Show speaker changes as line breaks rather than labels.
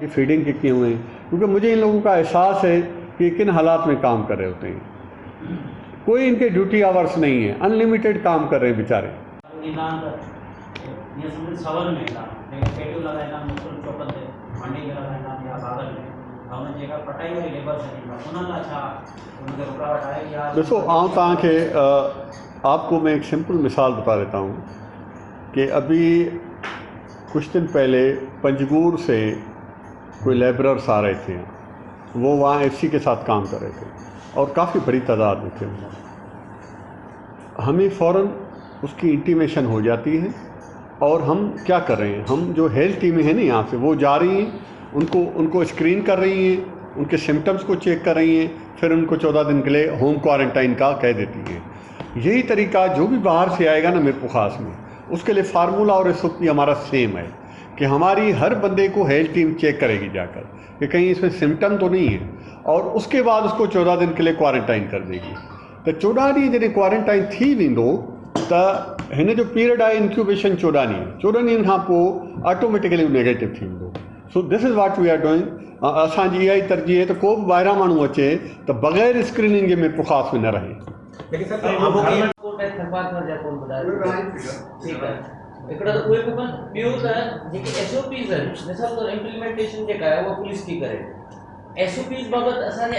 की फीडिंग के किए हुए हैं, क्योंकि मुझे इन लोगों का एहसास है कि किन हालात में काम कर रहे होते हैं। कोई इनके ड्यूटी आवर्स नहीं है, अनलिमिटेड काम कर रहे हैं बेचारे। देखो आऊँ तव्हांखे आपको मैं एक सिंपल मिसाल बता देता हूँ कि अभी कुछ दिन पहले पंजगूर से कोई लेबरर्स आ रहे थे, वो वहाँ एफसी के साथ काम कर रहे थे और काफ़ी बड़ी तादाद में थे। हमें फ़ौरन उसकी इंटीमेशन हो जाती है और हम क्या कर रहे हैं, हम जो हेल्थ टीमें हैं ना यहाँ से, वो जा रही हैं, उनको स्क्रीन कर रही हैं, उनके सिम्टम्स को चेक कर रही हैं, फिर उनको 14 दिन के लिए होम क्वारंटाइन का कह देती हैं। यही तरीका जो भी बाहर से आएगा ना मेरे ख़ास में, उसके लिए फार्मूला और एसओपी हमारा सेम है कि हमारी हर बंदे को हेल्थ टीम चेक करेगी जाकर कि कहीं इसमें सिम्टम तो नहीं है, और उसके बाद उसको 14 दिन के लिए क्वारंटाइन कर देगी। तो 14 ॾींहं जॾहिं क्वारंटाइन थी वेंदो त हिन जो पीरियड आहे इंक्यूबेशन 14 ॾींहं। 14 ॾींहंनि खां पोइ ऑटोमेटिकली नेगेटिव थी वेंदो। So this is what we are doing. असांजी इहा ई तरजीह है त को बि ॿाहिरां माण्हू अचे त बग़ैर स्क्रीनिंग जे मिर्प ख़ास में न रहे।
हिकिड़ो त उहे खपनि, ॿियो त जेके एसओपीज़ आहिनि, मिसाल तौरु इम्प्लीमेंटेशन जेका आहे उहा पुलिस थी करे। एसओपीज़ बाबति असांजे